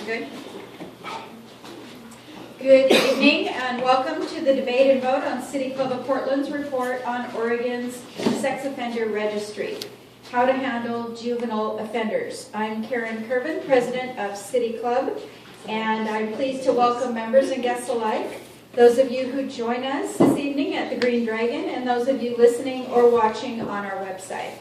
Good. Good evening and welcome to the debate and vote on City Club of Portland's report on Oregon's sex offender registry, how to handle juvenile offenders. I'm Karen Kervin, president of City Club, and I'm pleased to welcome members and guests alike, those of you who join us this evening at the Green Dragon, and those of you listening or watching on our website.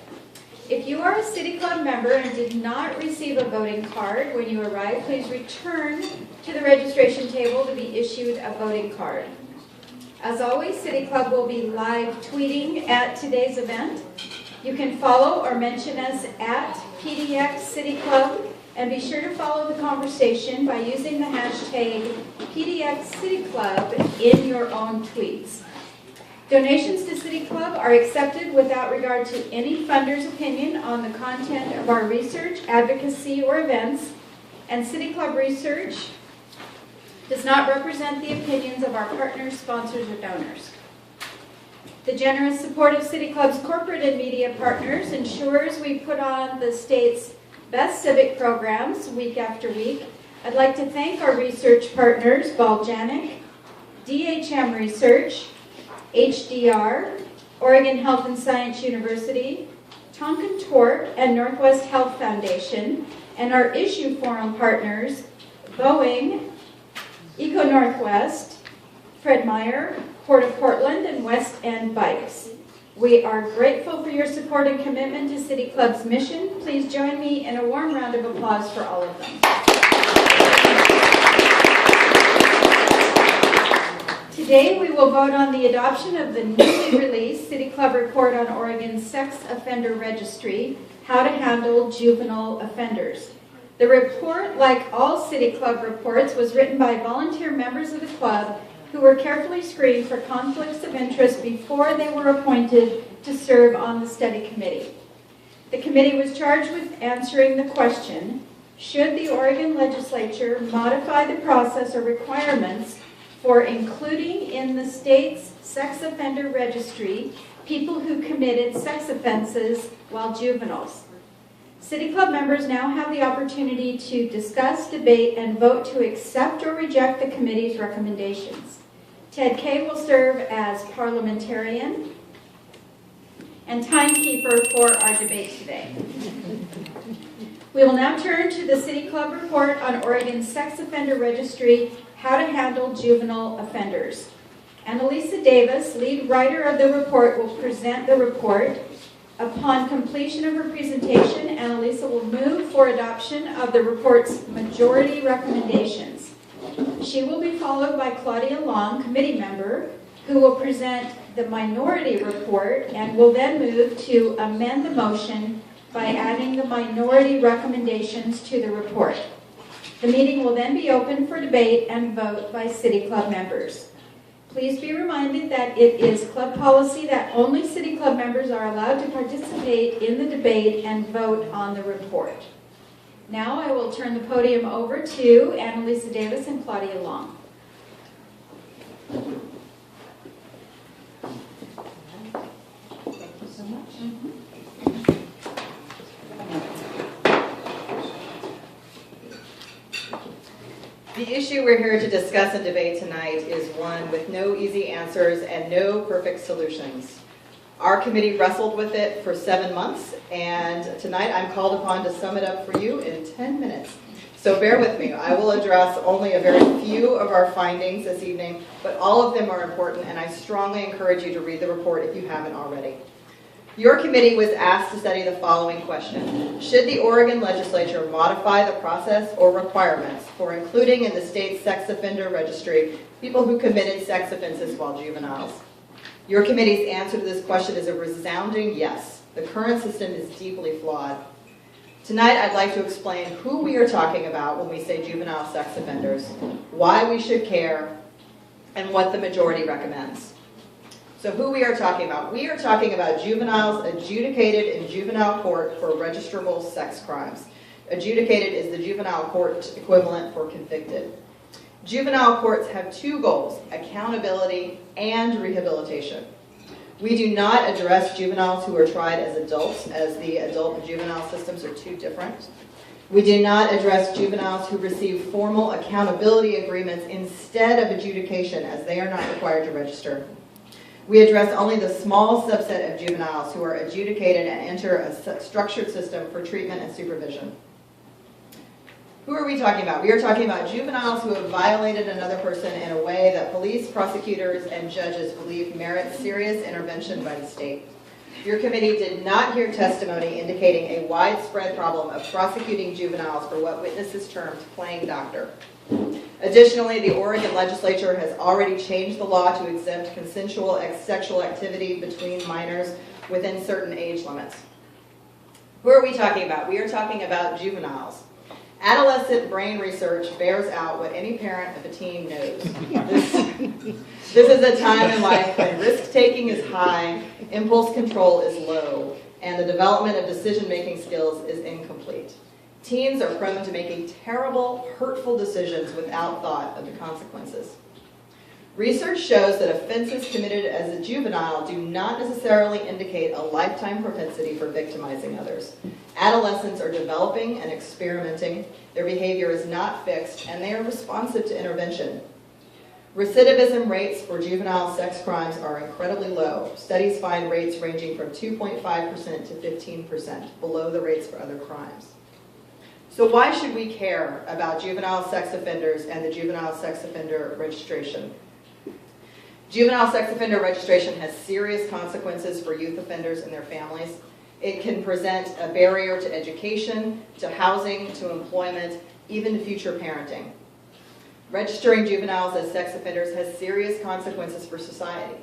If you are a City Club member and did not receive a voting card when you arrived, please return to the registration table to be issued a voting card. As always, City Club will be live tweeting at today's event. You can follow or mention us at PDX City Club, and be sure to follow the conversation by using the hashtag PDX City Club in your own tweets. Donations to City Club are accepted without regard to any funder's opinion on the content of our research, advocacy, or events, and City Club research does not represent the opinions of our partners, sponsors, or donors. The generous support of City Club's corporate and media partners ensures we put on the state's best civic programs week after week. I'd like to thank our research partners, Baljanik, DHM Research, HDR, Oregon Health and Science University, Tonkin Torp, and Northwest Health Foundation, and our issue forum partners, Boeing, Eco Northwest, Fred Meyer, Port of Portland, and West End Bikes. We are grateful for your support and commitment to City Club's mission. Please join me in a warm round of applause for all of them. Today we will vote on the adoption of the newly released City Club report on Oregon's sex offender registry, how to handle juvenile offenders. The report, like all City Club reports, was written by volunteer members of the club who were carefully screened for conflicts of interest before they were appointed to serve on the study committee. The committee was charged with answering the question, should the Oregon legislature modify the process or requirements for including in the state's sex offender registry people who committed sex offenses while juveniles? City Club members now have the opportunity to discuss, debate, and vote to accept or reject the committee's recommendations. Ted Kay will serve as parliamentarian and timekeeper for our debate today. We will now turn to the City Club report on Oregon's sex offender registry, how to handle juvenile offenders. Annalisa Davis, lead writer of the report, will present the report. Upon completion of her presentation, Annalisa will move for adoption of the report's majority recommendations. She will be followed by Claudia Long, committee member, who will present the minority report and will then move to amend the motion by adding the minority recommendations to the report. The meeting will then be open for debate and vote by City Club members. Please be reminded that it is club policy that only City Club members are allowed to participate in the debate and vote on the report. Now I will turn the podium over to Annalisa Davis and Claudia Long. Thank you so much. The issue we're here to discuss and debate tonight is one with no easy answers and no perfect solutions. Our committee wrestled with it for 7 months, and tonight I'm called upon to sum it up for you in 10 minutes. So bear with me. I will address only a very few of our findings this evening, but all of them are important, and I strongly encourage you to read the report if you haven't already. Your committee was asked to study the following question. Should the Oregon legislature modify the process or requirements for including in the state's sex offender registry people who committed sex offenses while juveniles? Your committee's answer to this question is a resounding yes. The current system is deeply flawed. Tonight, I'd like to explain who we are talking about when we say juvenile sex offenders, why we should care, and what the majority recommends. So who we are talking about? We are talking about juveniles adjudicated in juvenile court for registrable sex crimes. Adjudicated is the juvenile court equivalent for convicted. Juvenile courts have two goals, accountability and rehabilitation. We do not address juveniles who are tried as adults, as the adult and juvenile systems are too different. We do not address juveniles who receive formal accountability agreements instead of adjudication, as they are not required to register. We address only the small subset of juveniles who are adjudicated and enter a structured system for treatment and supervision. Who are we talking about? We are talking about juveniles who have violated another person in a way that police, prosecutors, and judges believe merits serious intervention by the state. Your committee did not hear testimony indicating a widespread problem of prosecuting juveniles for what witnesses termed playing doctor. Additionally, the Oregon legislature has already changed the law to exempt consensual sexual activity between minors within certain age limits. Who are we talking about? We are talking about juveniles. Adolescent brain research bears out what any parent of a teen knows. This is a time in life when risk-taking is high, impulse control is low, and the development of decision-making skills is incomplete. Teens are prone to making terrible, hurtful decisions without thought of the consequences. Research shows that offenses committed as a juvenile do not necessarily indicate a lifetime propensity for victimizing others. Adolescents are developing and experimenting, their behavior is not fixed, and they are responsive to intervention. Recidivism rates for juvenile sex crimes are incredibly low. Studies find rates ranging from 2.5% to 15%, below the rates for other crimes. So why should we care about juvenile sex offenders and the juvenile sex offender registration? Juvenile sex offender registration has serious consequences for youth offenders and their families. It can present a barrier to education, to housing, to employment, even to future parenting. Registering juveniles as sex offenders has serious consequences for society.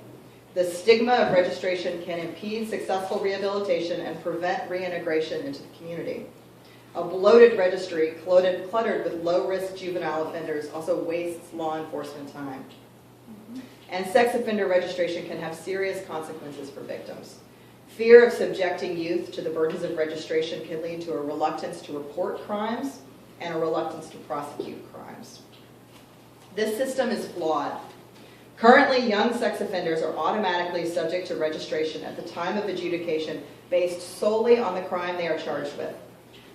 The stigma of registration can impede successful rehabilitation and prevent reintegration into the community. A bloated registry cluttered with low-risk juvenile offenders also wastes law enforcement time. And sex offender registration can have serious consequences for victims. Fear of subjecting youth to the burdens of registration can lead to a reluctance to report crimes and a reluctance to prosecute crimes. This system is flawed. Currently, young sex offenders are automatically subject to registration at the time of adjudication based solely on the crime they are charged with.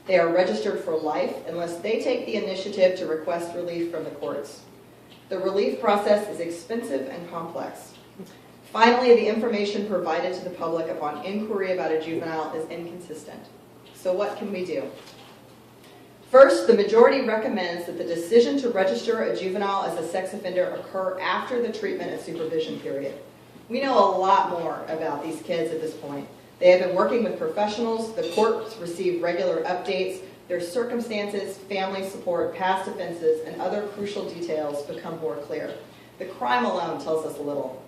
They are registered for life unless they take the initiative to request relief from the courts. The relief process is expensive and complex. Finally, the information provided to the public upon inquiry about a juvenile is inconsistent. So what can we do? First, the majority recommends that the decision to register a juvenile as a sex offender occur after the treatment and supervision period. We know a lot more about these kids at this point. They have been working with professionals, the courts receive regular updates, their circumstances, family support, past offenses, and other crucial details become more clear. The crime alone tells us little.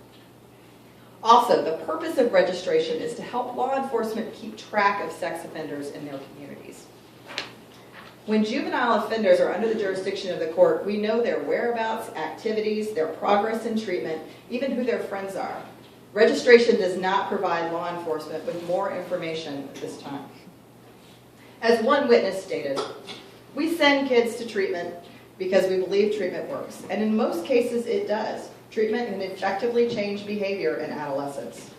Also, the purpose of registration is to help law enforcement keep track of sex offenders in their communities. When juvenile offenders are under the jurisdiction of the court, we know their whereabouts, activities, their progress in treatment, even who their friends are. Registration does not provide law enforcement with more information at this time. As one witness stated, we send kids to treatment because we believe treatment works, and in most cases it does. Treatment can effectively change behavior in adolescents.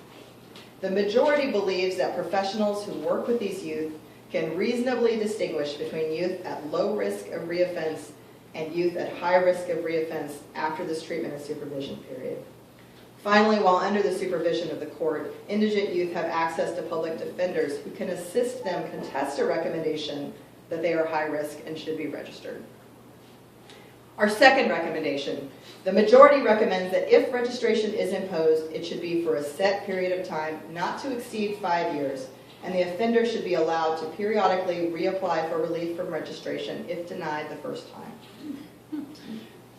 The majority believes that professionals who work with these youth can reasonably distinguish between youth at low risk of reoffense and youth at high risk of reoffense after this treatment and supervision period. Finally, while under the supervision of the court, indigent youth have access to public defenders who can assist them contest a recommendation that they are high risk and should be registered. Our second recommendation, the majority recommends that if registration is imposed, it should be for a set period of time, not to exceed 5 years, and the offender should be allowed to periodically reapply for relief from registration if denied the first time.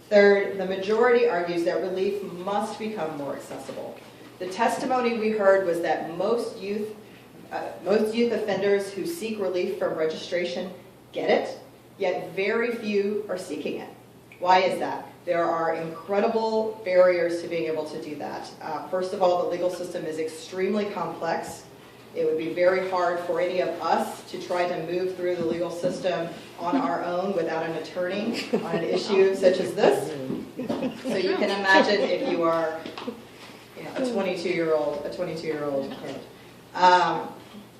Third, the majority argues that relief must become more accessible. The testimony we heard was that most youth offenders who seek relief from registration get it, yet very few are seeking it. Why is that? There are incredible barriers to being able to do that. First of all, the legal system is extremely complex. It would be very hard for any of us to try to move through the legal system on our own wwithout an attorney on an issue such as this. So you can imagine if you are a 22-year-old kid.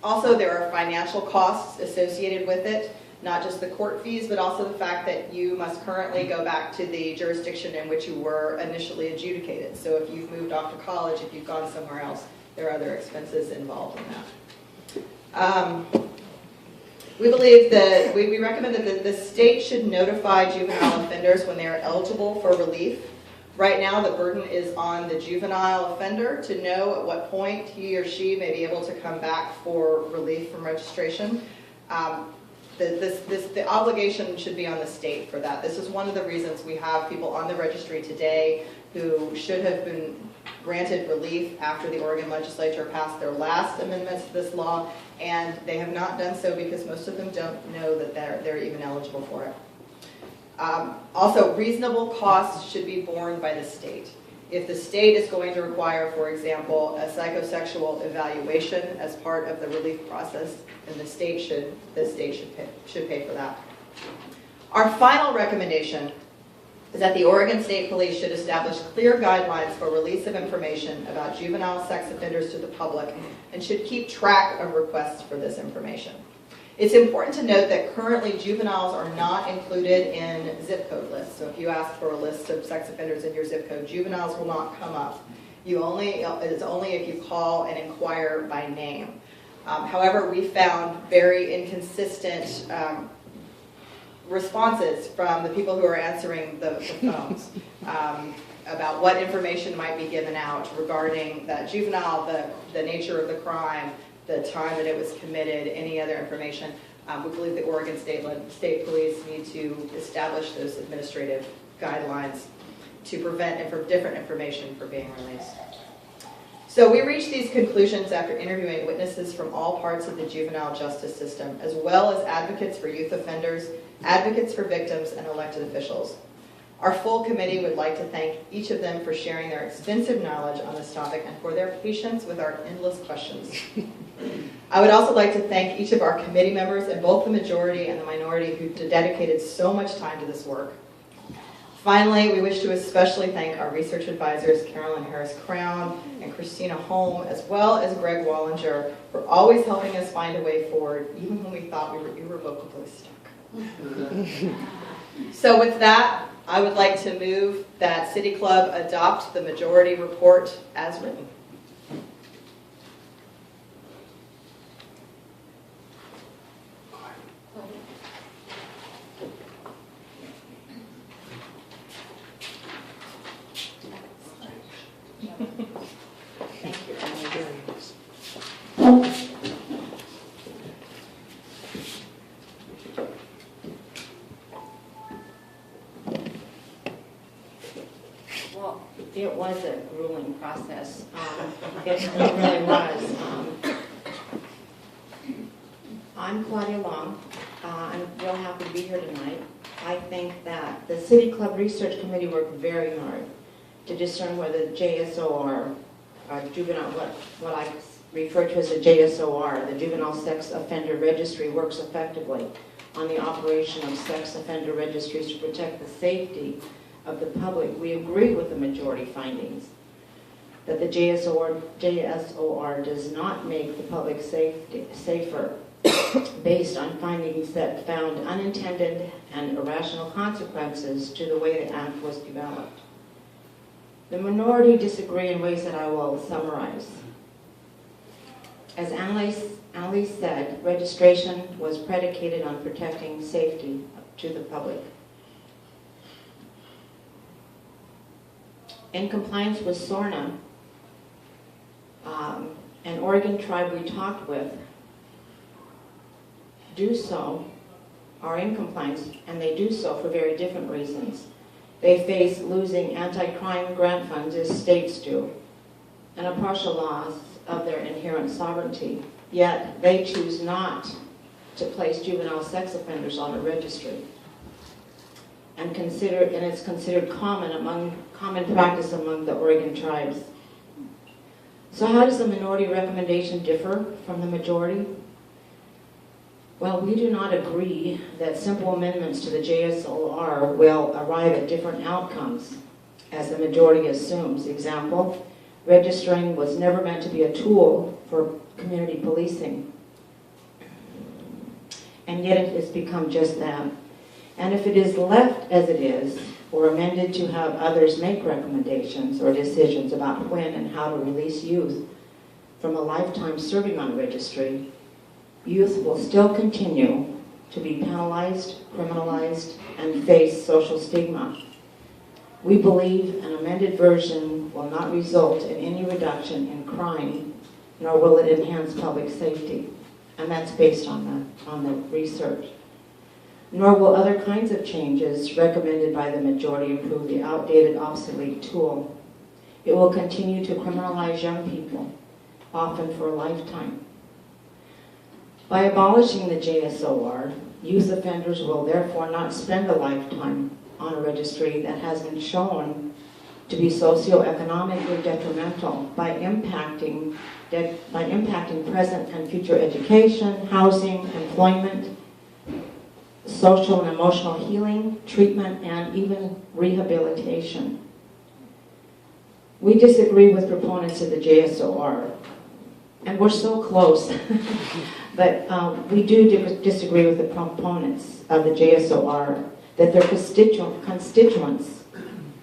Also, there are financial costs associated with it. not just the court fees, but also the fact that you must currently go back to the jurisdiction in which you were initially adjudicated. So if you've moved off to college, if you've gone somewhere else, there are other expenses involved in that. We believe that we recommend that the state should notify juvenile offenders when they are eligible for relief. Right now, the burden is on the juvenile offender to know at what point he or she may be able to come back for relief from registration. The obligation should be on the state for that. This is one of the reasons we have people on the registry today who should have been granted relief after the Oregon legislature passed their last amendments to this law, and they have not done so because most of them don't know that they're even eligible for it. Also, reasonable costs should be borne by the state. If the state is going to require, for example, a psychosexual evaluation as part of the relief process, then the state should pay for that. Our final recommendation is that the Oregon State Police should establish clear guidelines for release of information about juvenile sex offenders to the public and should keep track of requests for this information. It's important to note that currently juveniles are not included in zip code lists. So if you ask for a list of sex offenders in your zip code, juveniles will not come up. It's only if you call and inquire by name. However, we found very inconsistent responses from the people who are answering the phones about what information might be given out regarding that juvenile, the nature of the crime, the time that it was committed, any other information. We believe the Oregon State Police need to establish those administrative guidelines to prevent different information from being released. So we reached these conclusions after interviewing witnesses from all parts of the juvenile justice system, as well as advocates for youth offenders, advocates for victims, and elected officials. Our full committee would like to thank each of them for sharing their extensive knowledge on this topic and for their patience with our endless questions. I would also like to thank each of our committee members in both the majority and the minority who dedicated so much time to this work. Finally, we wish to especially thank our research advisors, Carolyn Harris-Crown and Christina Holm, as well as Greg Wallinger, for always helping us find a way forward, even when we thought we were irrevocably stuck. So with that, I would like to move that City Club adopt the majority report as written. Well, it was a grueling process. It really was. I'm Claudia Long. I'm real happy to be here tonight. I think that the City Club Research Committee worked very hard to discern whether the JSOR, juvenile, what I refer to as the JSOR, the Juvenile Sex Offender Registry, works effectively on the operation of sex offender registries to protect the safety of the public. We agree with the majority findings that the JSOR does not make the public safer based on findings that found unintended and irrational consequences to the way the act was developed. The minority disagree in ways that I will summarize. As Annalise said, registration was predicated on protecting safety to the public. In compliance with SORNA, an Oregon tribe we talked with are in compliance, and they do so for very different reasons. They face losing anti-crime grant funds as states do, and a partial loss of their inherent sovereignty. Yet they choose not to place juvenile sex offenders on a registry. And it's considered common practice among the Oregon tribes. So how does the minority recommendation differ from the majority? Well, we do not agree that simple amendments to the JSOR will arrive at different outcomes, as the majority assumes. Example, registering was never meant to be a tool for community policing. and yet it has become just that. And if it is left as it is, or amended to have others make recommendations or decisions about when and how to release youth from a lifetime serving on a registry, youth will still continue to be penalized, criminalized, and face social stigma. We believe an amended version will not result in any reduction in crime, nor will it enhance public safety. And that's based on the research. Nor will other kinds of changes recommended by the majority improve the outdated, obsolete tool. It will continue to criminalize young people, often for a lifetime. By abolishing the JSOR, youth offenders will therefore not spend a lifetime on a registry that has been shown to be socioeconomically detrimental by impacting present and future education, housing, employment, social and emotional healing, treatment, and even rehabilitation. We disagree with proponents of the JSOR, and we're so close, but we do disagree with the proponents of the JSOR that their constituents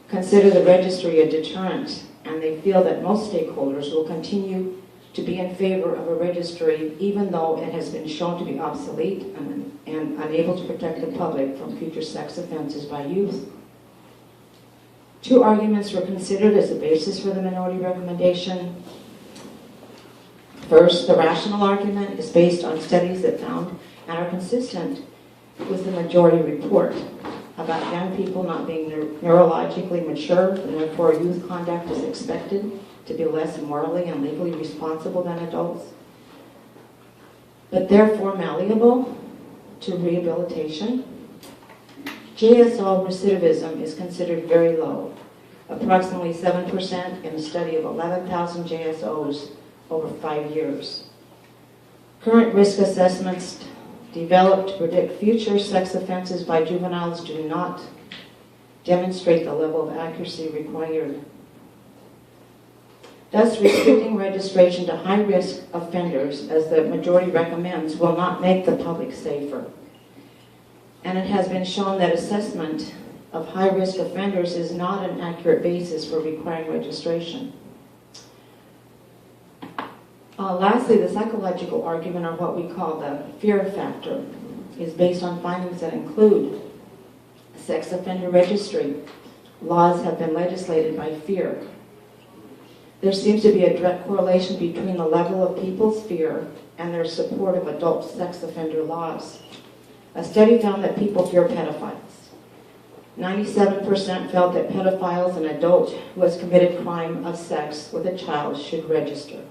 consider the registry a deterrent, and they feel that most stakeholders will continue to be in favor of a registry even though it has been shown to be obsolete and unable to protect the public from future sex offenses by youth. Two arguments were considered as the basis for the minority recommendation. First, the rational argument is based on studies that found and are consistent with the majority report about young people not being neurologically mature, and therefore youth conduct is expected to be less morally and legally responsible than adults, but therefore malleable to rehabilitation. JSO recidivism is considered very low, approximately 7% in a study of 11,000 JSOs over 5 years. Current risk assessments developed to predict future sex offenses by juveniles do not demonstrate the level of accuracy required. Thus, restricting registration to high-risk offenders, as the majority recommends, will not make the public safer. And it has been shown that assessment of high-risk offenders is not an accurate basis for requiring registration. Lastly, the psychological argument, or what we call the fear factor, is based on findings that include sex offender registry. Laws have been legislated by fear. There seems to be a direct correlation between the level of people's fear and their support of adult sex offender laws. A study found that people fear pedophiles. 97% felt that pedophiles, an adult who has committed crime of sex with a child, should register.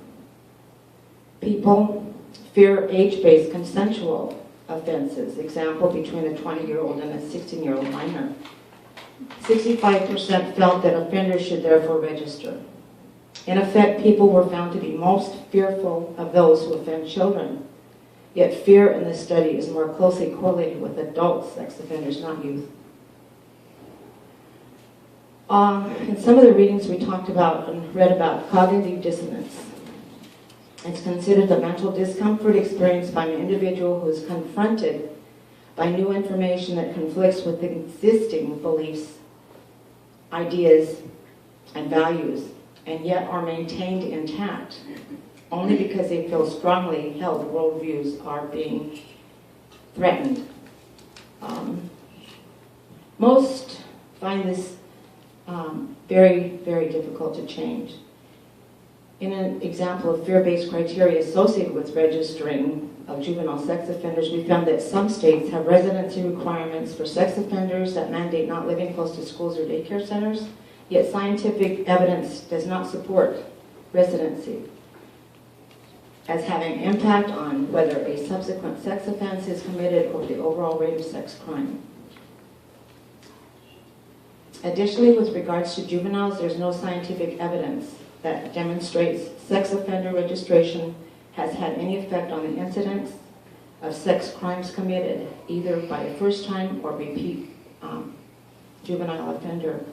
People fear age-based consensual offenses, example, between a 20-year-old and a 16-year-old minor. 65% felt that offenders should therefore register. In effect, people were found to be most fearful of those who offend children. Yet fear in this study is more closely correlated with adult sex offenders, not youth. In some of the readings we talked about and read about cognitive dissonance. It's considered the mental discomfort experienced by an individual who is confronted by new information that conflicts with existing beliefs, ideas, and values, and yet are maintained intact only because they feel strongly held worldviews are being threatened. Most find this very, very difficult to change. In an example of fear-based criteria associated with registering of juvenile sex offenders, we found that some states have residency requirements for sex offenders that mandate not living close to schools or daycare centers, yet scientific evidence does not support residency as having impact on whether a subsequent sex offense is committed or the overall rate of sex crime. Additionally, with regards to juveniles, there's no scientific evidence that demonstrates sex offender registration has had any effect on the incidence of sex crimes committed, either by a first-time or repeat juvenile offender.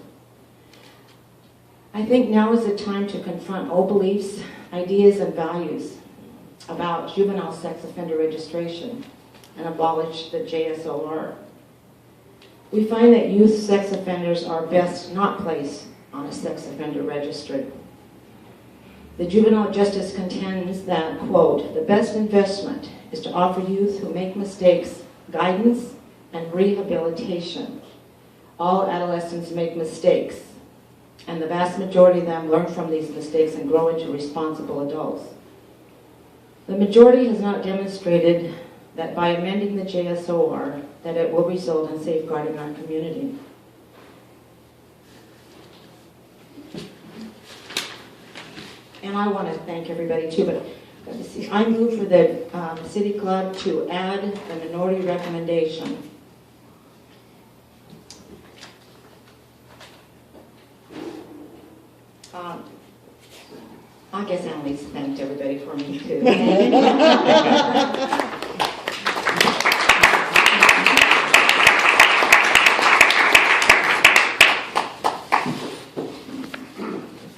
I think now is the time to confront old beliefs, ideas, and values about juvenile sex offender registration. and abolish the JSOR. We find that youth sex offenders are best not placed on a sex offender registry. The juvenile justice contends that, quote, the best investment is to offer youth who make mistakes guidance and rehabilitation. All adolescents make mistakes, and the vast majority of them learn from these mistakes and grow into responsible adults. The majority has not demonstrated that by amending the JSOR, that it will result in safeguarding our community. And I want to thank everybody too, but let me see. I move for the City Club to add the minority recommendation. I guess Annalise thanked everybody for me too.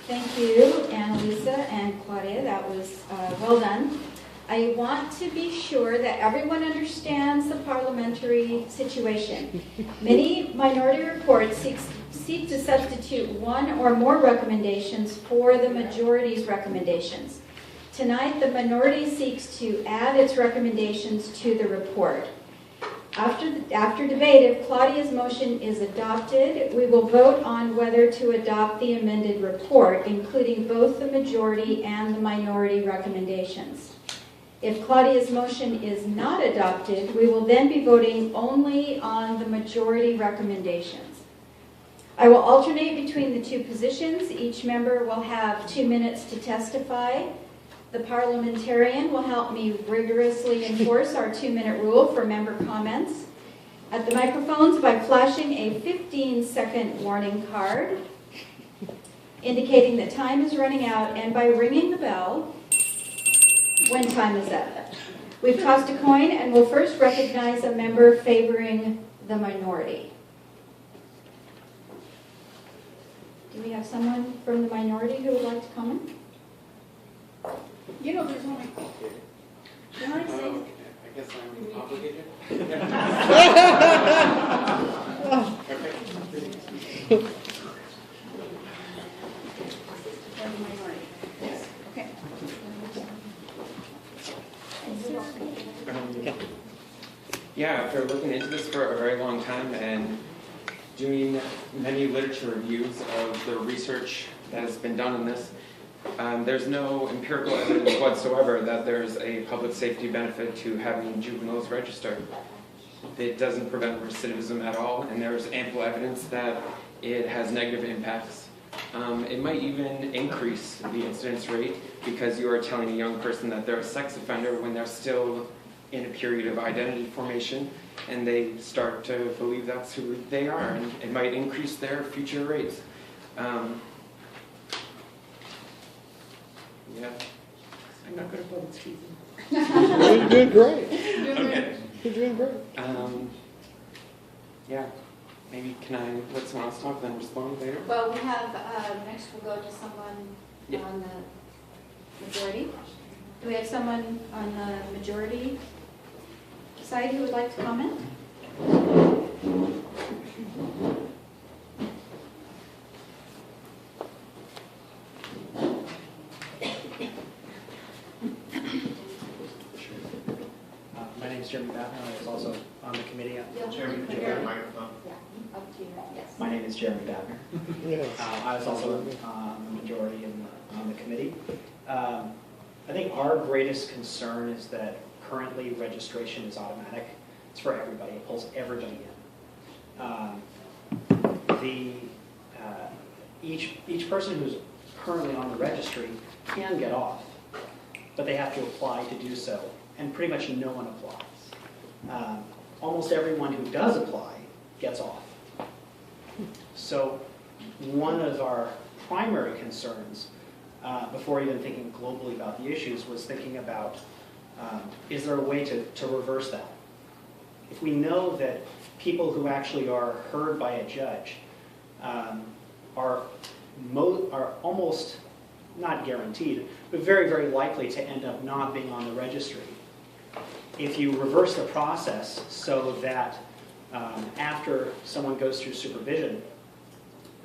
Thank you, Annalisa and Claudia. That was well done. I want to be sure that everyone understands the parliamentary situation. Many minority reports seek to substitute one or more recommendations for the majority's recommendations. Tonight, the minority seeks to add its recommendations to the report. After debate, if Claudia's motion is adopted, we will vote on whether to adopt the amended report, including both the majority and the minority recommendations. If Claudia's motion is not adopted, we will then be voting only on the majority recommendations. I will alternate between the two positions. Each member will have 2 minutes to testify. The parliamentarian will help me rigorously enforce our 2-minute rule for member comments at the microphones by flashing a 15-second warning card indicating that time is running out, and by ringing the bell when time is up. We've tossed a coin and we'll first recognize a member favoring the minority. Do we have someone from the minority who would like to comment? You know, there's only... Can I say? I guess I'm obligated. For the minority. Yes. Okay. Yeah, after looking into this for a very long time and doing many literature reviews of the research that has been done on this, there's no empirical evidence whatsoever that there's a public safety benefit to having juveniles registered. It doesn't prevent recidivism at all, and there's ample evidence that it has negative impacts. It might even increase the incidence rate because you are telling a young person that they're a sex offender when they're still in a period of identity formation, and they start to believe that's who they are, and it might increase their future rates. Yeah, I'm not good at public speaking. You're doing great. Okay. You're doing great. Yeah, maybe can I let someone else talk, then respond later? Well, we have, next we'll go to someone on the majority. Do we have someone on the majority side who would like to comment? My name is Jeremy Babner. I was also on the committee. Jeremy, put your microphone. Yeah, up to you, yes. My name is Jeremy Babner. Yes. I was also on the majority on the committee. I think our greatest concern is that currently registration is automatic. It's for everybody. It pulls everybody in. Each person who's currently on the registry can get off, but they have to apply to do so, and pretty much no one applies. Almost everyone who does apply gets off. So one of our primary concerns, before even thinking globally about the issues, was thinking about, is there a way to reverse that? If we know that people who actually are heard by a judge are almost, not guaranteed, but very, very likely to end up not being on the registry, If you reverse the process so that after someone goes through supervision,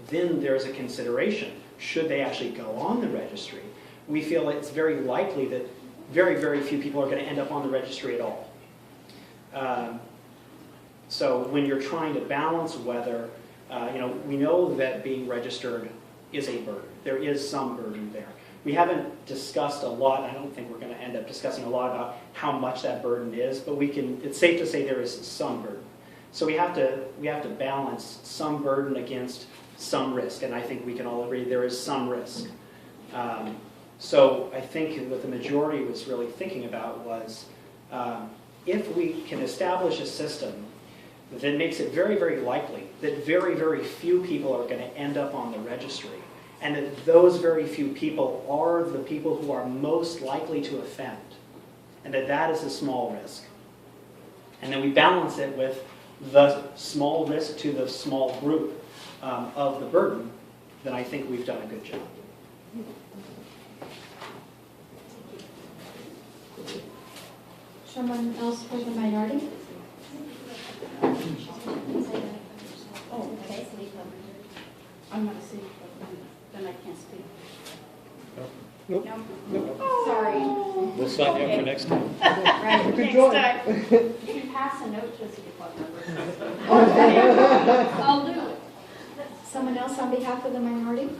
then there's a consideration, should they actually go on the registry? We feel it's very likely that very, very few people are going to end up on the registry at all. So when you're trying to balance whether, we know that being registered is a burden. There is some burden there. We haven't discussed a lot, I don't think we're going to end up discussing a lot about how much that burden is, but it's safe to say there is some burden. So we have to balance some burden against some risk, and I think we can all agree there is some risk. So I think what the majority was really thinking about was if we can establish a system that makes it very, very likely that very, very few people are going to end up on the registry, and that those very few people are the people who are most likely to offend, and that is a small risk. And then we balance it with the small risk to the small group of the burden, then I think we've done a good job. Someone else for the minority? Oh, okay. I'm not a city club, then I can't speak. Nope. No? Sorry. We'll sign you up for next time. Right, You can next join. time. You can pass a note to a city club member. I'll do it. Someone else on behalf of the minority?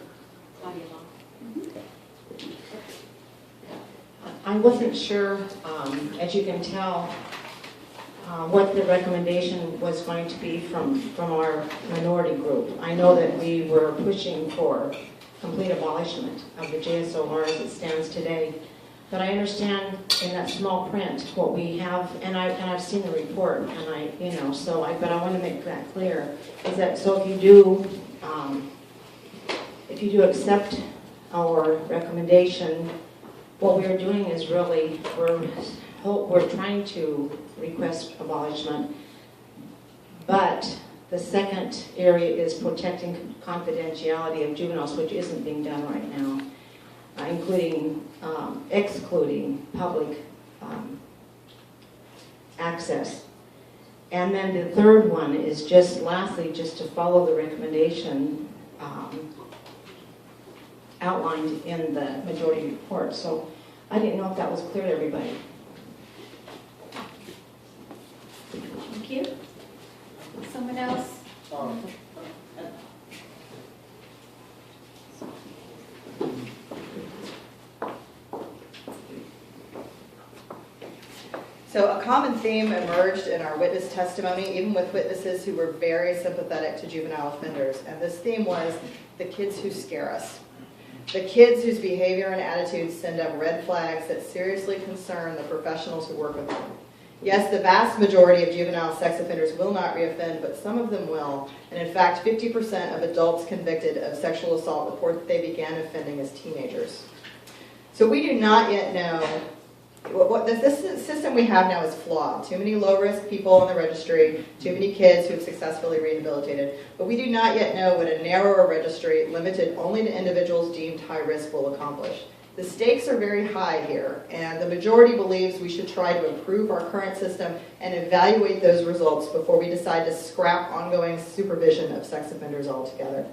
I wasn't sure, as you can tell, what the recommendation was going to be from our minority group. I know that we were pushing for complete abolishment of the JSOR as it stands today, but I understand in that small print what we have, and I've seen the report, and but I want to make that clear, is that so if you do accept our recommendation, what we are doing is really, we're trying to request abolishment, but the second area is protecting confidentiality of juveniles, which isn't being done right now, including excluding public access. And then the third one is just, lastly, just to follow the recommendation outlined in the majority report. So I didn't know if that was clear to everybody. Thank you. Someone else? So a common theme emerged in our witness testimony, even with witnesses who were very sympathetic to juvenile offenders. And this theme was the kids who scare us. The kids whose behavior and attitudes send up red flags that seriously concern the professionals who work with them. Yes, the vast majority of juvenile sex offenders will not reoffend, but some of them will. And in fact, 50% of adults convicted of sexual assault report that they began offending as teenagers. So we do not yet know this system we have now is flawed. Too many low-risk people on the registry, too many kids who have successfully rehabilitated. But we do not yet know what a narrower registry, limited only to individuals deemed high risk, will accomplish. The stakes are very high here, and the majority believes we should try to improve our current system and evaluate those results before we decide to scrap ongoing supervision of sex offenders altogether.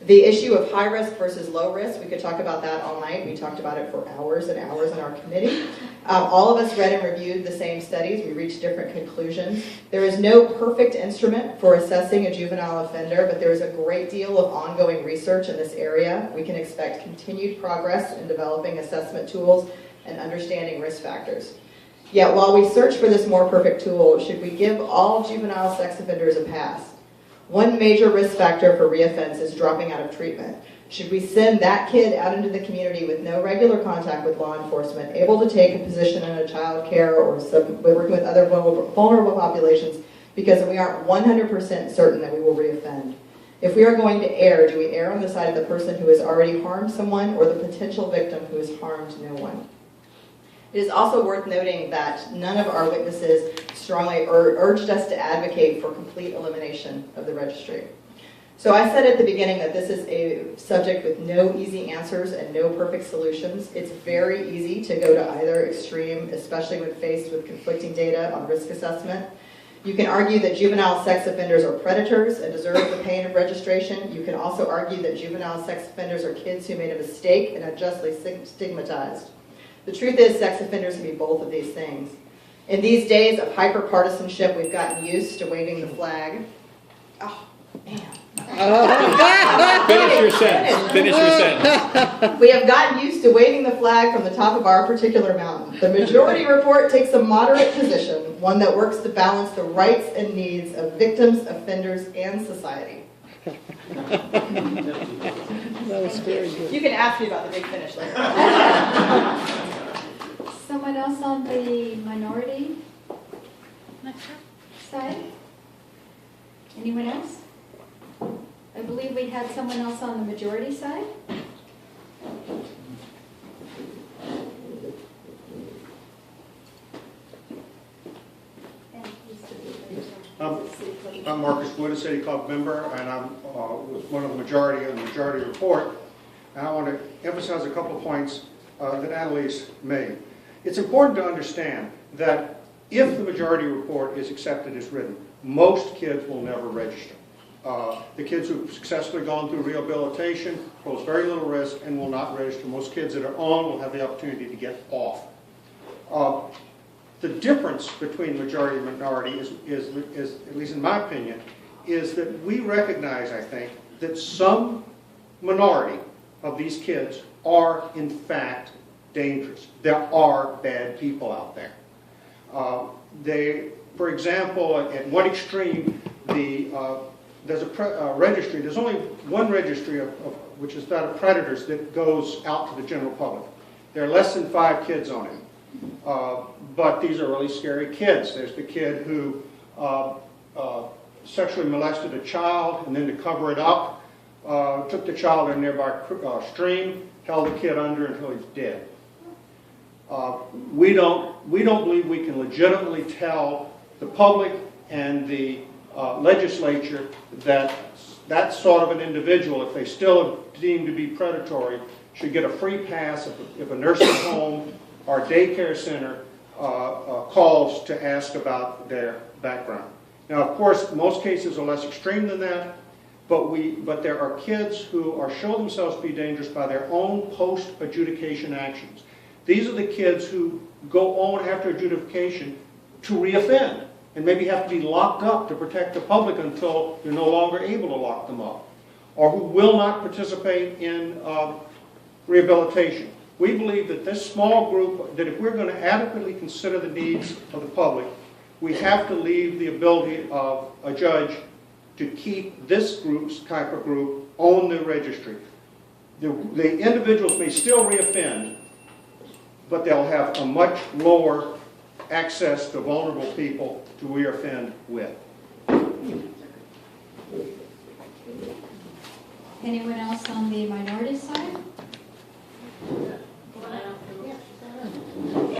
The issue of high risk versus low risk, we could talk about that all night. We talked about it for hours and hours in our committee. All of us read and reviewed the same studies. We reached different conclusions. There is no perfect instrument for assessing a juvenile offender, but there is a great deal of ongoing research in this area. We can expect continued progress in developing assessment tools and understanding risk factors. Yet while we search for this more perfect tool, should we give all juvenile sex offenders a pass? One major risk factor for reoffense is dropping out of treatment. Should we send that kid out into the community with no regular contact with law enforcement, able to take a position in a child care or working with other vulnerable populations, because we aren't 100% certain that we will reoffend? If we are going to err, do we err on the side of the person who has already harmed someone or the potential victim who has harmed no one? It is also worth noting that none of our witnesses strongly urged us to advocate for complete elimination of the registry. So I said at the beginning that this is a subject with no easy answers and no perfect solutions. It's very easy to go to either extreme, especially when faced with conflicting data on risk assessment. You can argue that juvenile sex offenders are predators and deserve the pain of registration. You can also argue that juvenile sex offenders are kids who made a mistake and are justly stigmatized. The truth is, sex offenders can be both of these things. In these days of hyper-partisanship, we've gotten used to waving the flag. Oh, man. Finish your sentence. Finish your sentence. We have gotten used to waving the flag from the top of our particular mountain. The majority report takes a moderate position, one that works to balance the rights and needs of victims, offenders, and society. That was very good. You can ask me about the big finish later. Someone else on the minority side? Anyone else? I believe we had someone else on the majority side. I'm Marcus Wood, a City Club member, and I'm one of the majority in the majority report. And I want to emphasize a couple of points that Annalise made. It's important to understand that if the majority report is accepted as written, most kids will never register. The kids who've successfully gone through rehabilitation pose very little risk and will not register. Most kids that are on will have the opportunity to get off. The difference between majority and minority is, at least in my opinion, is that we recognize, I think, that some minority of these kids are, in fact, dangerous. There are bad people out there. For example, at one extreme, there's a registry. There's only one registry which is that of predators that goes out to the general public. There are less than 5 kids on it. But these are really scary kids. There's the kid who sexually molested a child, and then to cover it up, took the child in a nearby stream, held the kid under until he's dead. We don't believe we can legitimately tell the public and the legislature that that sort of an individual, if they still are deemed to be predatory, should get a free pass if a nursing home or daycare center calls to ask about their background. Now, of course, most cases are less extreme than that, but there are kids who show themselves to be dangerous by their own post-adjudication actions. These are the kids who go on after adjudication to reoffend and maybe have to be locked up to protect the public until you're no longer able to lock them up, or who will not participate in rehabilitation. We believe that this small group, that if we're going to adequately consider the needs of the public, we have to leave the ability of a judge to keep this type of group on the registry. The individuals may still reoffend, but they'll have a much lower access to vulnerable people to reoffend with. Anyone else on the minority side?